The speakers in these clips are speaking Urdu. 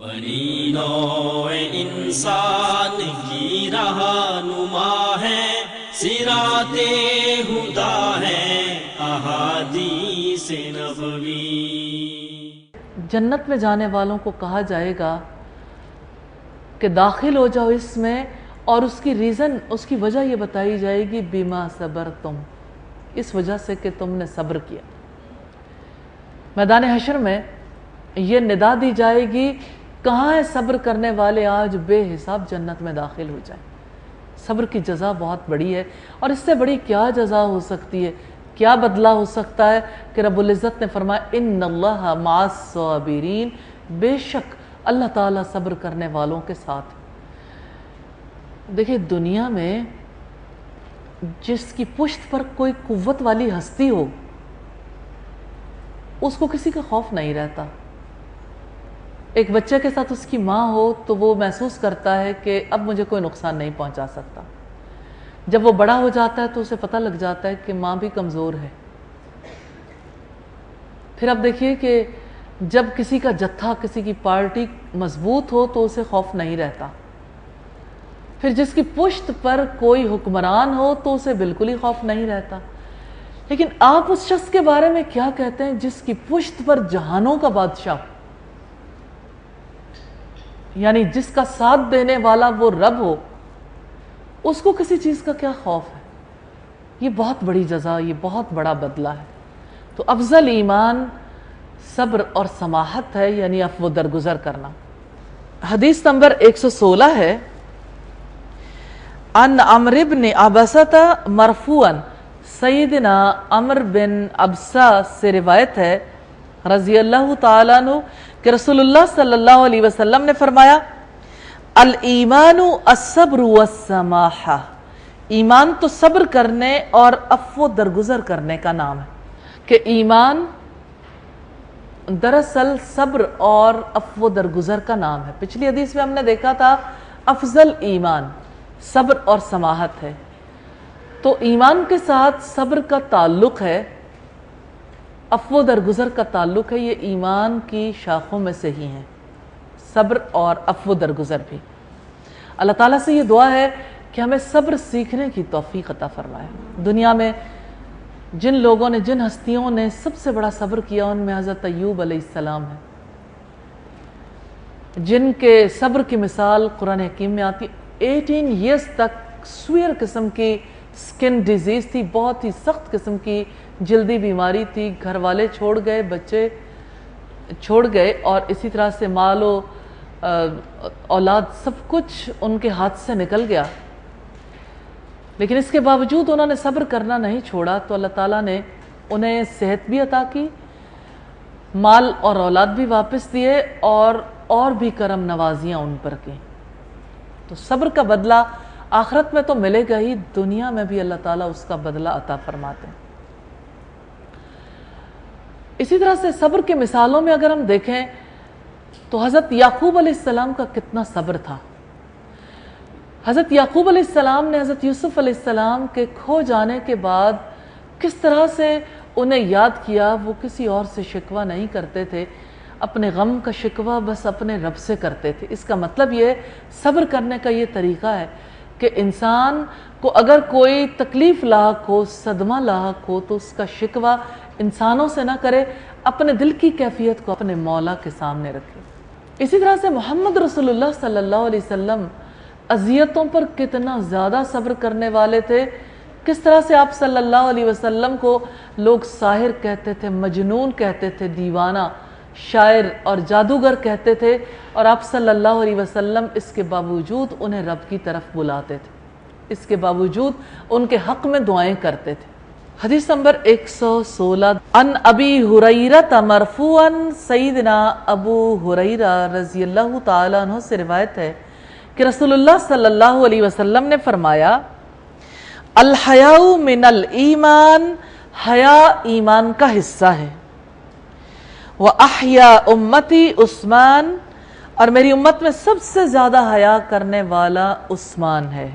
بنی نوع انسان کی رہنما ہے، صراط ہدی ہے احادیث نبوی۔ جنت میں جانے والوں کو کہا جائے گا کہ داخل ہو جاؤ اس میں، اور اس کی ریزن، اس کی وجہ یہ بتائی جائے گی بما صبرتم، اس وجہ سے کہ تم نے صبر کیا۔ میدان حشر میں یہ ندا دی جائے گی، کہاں ہے صبر کرنے والے، آج بے حساب جنت میں داخل ہو جائیں۔ صبر کی جزا بہت بڑی ہے، اور اس سے بڑی کیا جزا ہو سکتی ہے، کیا بدلہ ہو سکتا ہے کہ رب العزت نے فرمایا ان اللہ مع الصابرین، بے شک اللہ تعالیٰ صبر کرنے والوں کے ساتھ۔ دیکھیں دنیا میں جس کی پشت پر کوئی قوت والی ہستی ہو، اس کو کسی کا خوف نہیں رہتا۔ ایک بچے کے ساتھ اس کی ماں ہو تو وہ محسوس کرتا ہے کہ اب مجھے کوئی نقصان نہیں پہنچا سکتا۔ جب وہ بڑا ہو جاتا ہے تو اسے پتہ لگ جاتا ہے کہ ماں بھی کمزور ہے۔ پھر اب دیکھیے کہ جب کسی کا جتھا، کسی کی پارٹی مضبوط ہو تو اسے خوف نہیں رہتا۔ پھر جس کی پشت پر کوئی حکمران ہو تو اسے بالکل ہی خوف نہیں رہتا۔ لیکن آپ اس شخص کے بارے میں کیا کہتے ہیں جس کی پشت پر جہانوں کا بادشاہ ہو، یعنی جس کا ساتھ دینے والا وہ رب ہو، اس کو کسی چیز کا کیا خوف ہے؟ یہ بہت بڑی جزا، یہ بہت بڑا بدلہ ہے۔ تو افضل ایمان صبر اور سماحت ہے، یعنی عفو درگزر کرنا۔ حدیث نمبر 116 ہے، ان عمرو بن عبسہ مرفوعا، سیدنا عمرو بن عبسہ سے روایت ہے رضی اللہ تعالیٰ عنہ کہ رسول اللہ صلی اللہ علیہ وسلم نے فرمایا الایمان الصبر والسماحہ، ایمان تو صبر کرنے اور عفو درگزر کرنے کا نام ہے۔ کہ ایمان دراصل صبر اور عفو درگزر کا نام ہے۔ پچھلی حدیث میں ہم نے دیکھا تھا افضل ایمان صبر اور سماحت ہے، تو ایمان کے ساتھ صبر کا تعلق ہے، عفو درگزر کا تعلق ہے، یہ ایمان کی شاخوں میں سے ہی ہیں، صبر اور عفو درگزر بھی۔ اللہ تعالیٰ سے یہ دعا ہے کہ ہمیں صبر سیکھنے کی توفیق عطا فرمائے۔ دنیا میں جن لوگوں نے، جن ہستیوں نے سب سے بڑا صبر کیا، ان میں حضرت ایوب علیہ السلام ہے، جن کے صبر کی مثال قرآن حکیم میں آتی۔ 18 ایئرز تک سوئر قسم کی سکن ڈیزیز تھی، بہت ہی سخت قسم کی جلدی بیماری تھی، گھر والے چھوڑ گئے، بچے چھوڑ گئے، اور اسی طرح سے مال و اولاد سب کچھ ان کے ہاتھ سے نکل گیا، لیکن اس کے باوجود انہوں نے صبر کرنا نہیں چھوڑا، تو اللہ تعالیٰ نے انہیں صحت بھی عطا کی، مال اور اولاد بھی واپس دیے، اور بھی کرم نوازیاں ان پر کی۔ تو صبر کا بدلہ آخرت میں تو ملے گا ہی، دنیا میں بھی اللہ تعالیٰ اس کا بدلہ عطا فرماتے ہیں۔ اسی طرح سے صبر کے مثالوں میں اگر ہم دیکھیں تو حضرت یعقوب علیہ السلام کا کتنا صبر تھا۔ حضرت یعقوب علیہ السلام نے حضرت یوسف علیہ السلام کے کھو جانے کے بعد کس طرح سے انہیں یاد کیا، وہ کسی اور سے شکوہ نہیں کرتے تھے، اپنے غم کا شکوہ بس اپنے رب سے کرتے تھے۔ اس کا مطلب یہ صبر کرنے کا یہ طریقہ ہے کہ انسان کو اگر کوئی تکلیف لاحق ہو، صدمہ لاحق ہو، تو اس کا شکوہ انسانوں سے نہ کرے، اپنے دل کی کیفیت کو اپنے مولا کے سامنے رکھے۔ اسی طرح سے محمد رسول اللہ صلی اللہ علیہ وسلم اذیتوں پر کتنا زیادہ صبر کرنے والے تھے۔ کس طرح سے آپ صلی اللہ علیہ وسلم کو لوگ ساحر کہتے تھے، مجنون کہتے تھے، دیوانہ، شاعر اور جادوگر کہتے تھے، اور آپ صلی اللہ علیہ وسلم اس کے باوجود انہیں رب کی طرف بلاتے تھے، اس کے باوجود ان کے حق میں دعائیں کرتے تھے۔ حدیث نمبر 116، ان ابی ہریرہ مرفوعا، سیدنا ابو ہریرہ رضی اللہ تعالیٰ عنہ سے روایت ہے کہ رسول اللہ صلی اللہ علیہ وسلم نے فرمایا الحیاء من الایمان، حیا ایمان کا حصہ ہے، وَأَحْيَا أُمَّتِي عثمان، اور میری امت میں سب سے زیادہ حیا کرنے والا عثمان ہے۔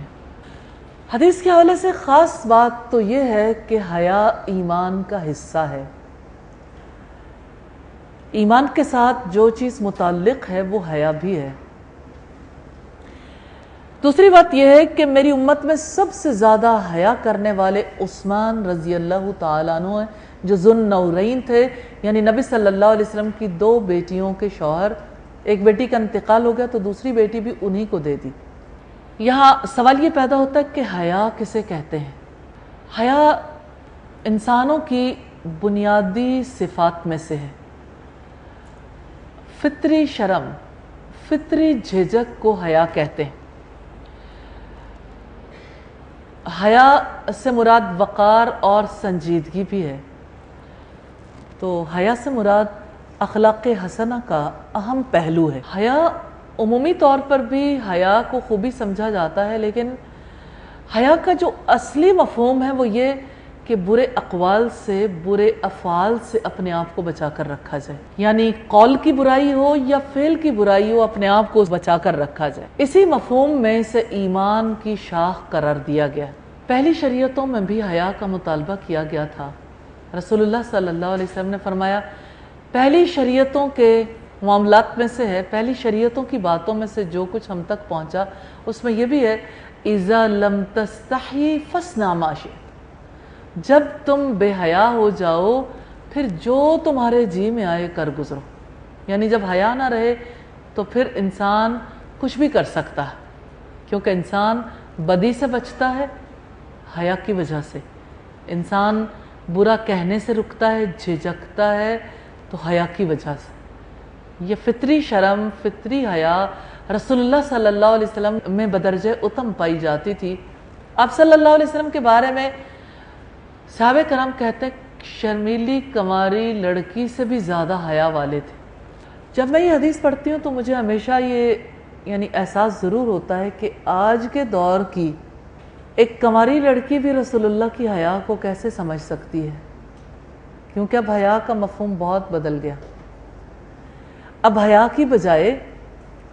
حدیث کے حوالے سے خاص بات تو یہ ہے کہ حیا ایمان کا حصہ ہے۔ ایمان کے ساتھ جو چیز متعلق ہے وہ حیا بھی ہے۔ دوسری بات یہ ہے کہ میری امت میں سب سے زیادہ حیا کرنے والے عثمان رضی اللہ تعالیٰ عنہ ہیں، جو ذو النورین تھے، یعنی نبی صلی اللہ علیہ وسلم کی 2 بیٹیوں کے شوہر۔ ایک بیٹی کا انتقال ہو گیا تو دوسری بیٹی بھی انہی کو دے دی۔ یہاں سوال یہ پیدا ہوتا ہے کہ حیا کسے کہتے ہیں؟ حیا انسانوں کی بنیادی صفات میں سے ہے۔ فطری شرم، فطری جھجک کو حیا کہتے ہیں۔ حیا سے مراد وقار اور سنجیدگی بھی ہے۔ تو حیا سے مراد اخلاق حسنہ کا اہم پہلو ہے۔ حیا عمومی طور پر بھی حیا کو خوبی سمجھا جاتا ہے، لیکن حیا کا جو اصلی مفہوم ہے وہ یہ کہ برے اقوال سے، برے افعال سے اپنے آپ کو بچا کر رکھا جائے، یعنی قول کی برائی ہو یا فعل کی برائی ہو، اپنے آپ کو بچا کر رکھا جائے۔ اسی مفہوم میں اسے ایمان کی شاخ قرار دیا گیا۔ پہلی شریعتوں میں بھی حیا کا مطالبہ کیا گیا تھا۔ رسول اللہ صلی اللہ علیہ وسلم نے فرمایا، پہلی شریعتوں کے معاملات میں سے ہے، پہلی شریعتوں کی باتوں میں سے جو کچھ ہم تک پہنچا اس میں یہ بھی ہے، اذا لم تستحی فاصنع ما شئت، جب تم بے حیا ہو جاؤ پھر جو تمہارے جی میں آئے کر گزرو۔ یعنی جب حیا نہ رہے تو پھر انسان کچھ بھی کر سکتا ہے، کیونکہ انسان بدی سے بچتا ہے حیا کی وجہ سے، انسان برا کہنے سے رکتا ہے، جھجکتا ہے تو حیا کی وجہ سے۔ یہ فطری شرم، فطری حیا رسول اللہ صلی اللہ علیہ وسلم میں بدرجہ اتم پائی جاتی تھی۔ آپ صلی اللہ علیہ وسلم کے بارے میں صحابہ کرام کہتے ہیں شرمیلی کماری لڑکی سے بھی زیادہ حیا والے تھے۔ جب میں یہ حدیث پڑھتی ہوں تو مجھے ہمیشہ یہ احساس ضرور ہوتا ہے کہ آج کے دور کی ایک کماری لڑکی بھی رسول اللہ کی حیا کو کیسے سمجھ سکتی ہے، کیونکہ اب حیا کا مفہوم بہت بدل گیا۔ اب حیا کی بجائے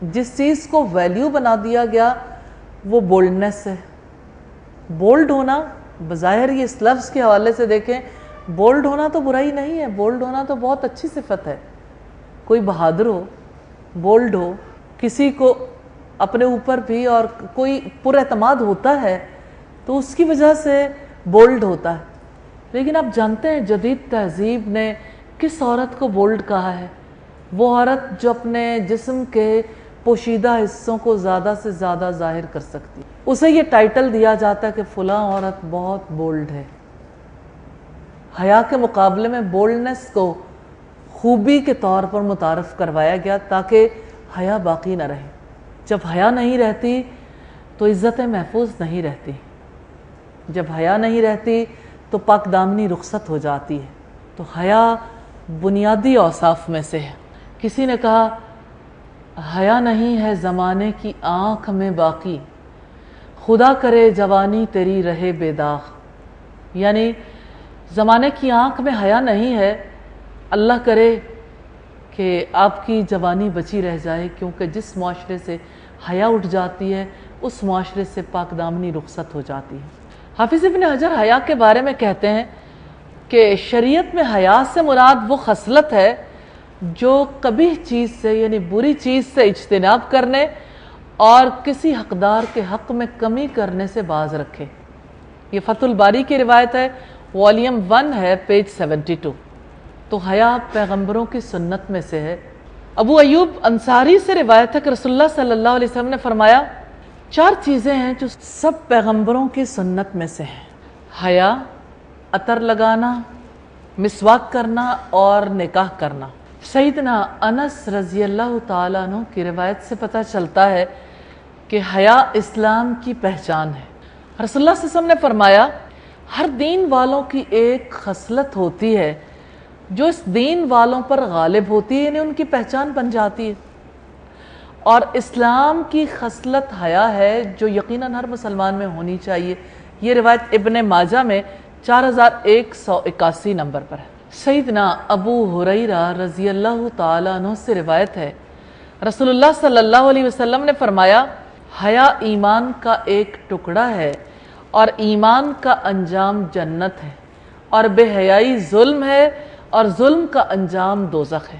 جس چیز کو ویلیو بنا دیا گیا وہ بولڈنس ہے۔ بولڈ ہونا، بظاہر یہ اس لفظ کے حوالے سے دیکھیں، بولڈ ہونا تو برائی نہیں ہے، بولڈ ہونا تو بہت اچھی صفت ہے۔ کوئی بہادر ہو، بولڈ ہو، کسی کو اپنے اوپر بھی اور کوئی پر اعتماد ہوتا ہے تو اس کی وجہ سے بولڈ ہوتا ہے۔ لیکن آپ جانتے ہیں جدید تہذیب نے کس عورت کو بولڈ کہا ہے؟ وہ عورت جو اپنے جسم کے پوشیدہ حصوں کو زیادہ سے زیادہ ظاہر کر سکتی، اسے یہ ٹائٹل دیا جاتا ہے کہ فلاں عورت بہت بولڈ ہے۔ حیا کے مقابلے میں بولڈنس کو خوبی کے طور پر متعارف کروایا گیا تاکہ حیا باقی نہ رہے۔ جب حیا نہیں رہتی تو عزتیں محفوظ نہیں رہتی، جب حیا نہیں رہتی تو پاک دامنی رخصت ہو جاتی ہے۔ تو حیا بنیادی اوصاف میں سے ہے۔ کسی نے کہا حیا نہیں ہے زمانے کی آنکھ میں باقی، خدا کرے جوانی تیری رہے بے داغ۔ یعنی زمانے کی آنکھ میں حیا نہیں ہے، اللہ کرے کہ آپ کی جوانی بچی رہ جائے، کیونکہ جس معاشرے سے حیا اٹھ جاتی ہے اس معاشرے سے پاک دامنی رخصت ہو جاتی ہے۔ حافظ ابن حجر حیا کے بارے میں کہتے ہیں کہ شریعت میں حیا سے مراد وہ خصلت ہے جو قبیح چیز سے یعنی بری چیز سے اجتناب کرنے اور کسی حقدار کے حق میں کمی کرنے سے باز رکھے۔ یہ فتح الباری کی روایت ہے، والیوم 1 ہے، پیج 72۔ تو حیا پیغمبروں کی سنت میں سے ہے۔ ابو ایوب انصاری سے روایت ہے کہ رسول اللہ صلی اللہ علیہ وسلم نے فرمایا 4 چیزیں ہیں جو سب پیغمبروں کی سنت میں سے ہیں: حیا، عطر لگانا، مسواک کرنا اور نکاح کرنا۔ سیدنا انس رضی اللہ تعالیٰ عنہ کی روایت سے پتہ چلتا ہے کہ حیا اسلام کی پہچان ہے۔ رسول اللہ صلی اللہ علیہ وسلم نے فرمایا ہر دین والوں کی ایک خصلت ہوتی ہے جو اس دین والوں پر غالب ہوتی ہے، یعنی ان کی پہچان بن جاتی ہے، اور اسلام کی خصلت حیا ہے جو یقیناً ہر مسلمان میں ہونی چاہیے۔ یہ روایت ابن ماجہ میں 4181 نمبر پر ہے۔ سیدنا ابو ہریرہ رضی اللہ تعالیٰ عنہ سے روایت ہے، رسول اللہ صلی اللہ علیہ وسلم نے فرمایا حیا ایمان کا ایک ٹکڑا ہے اور ایمان کا انجام جنت ہے، اور بے حیائی ظلم ہے اور ظلم کا انجام دوزخ ہے۔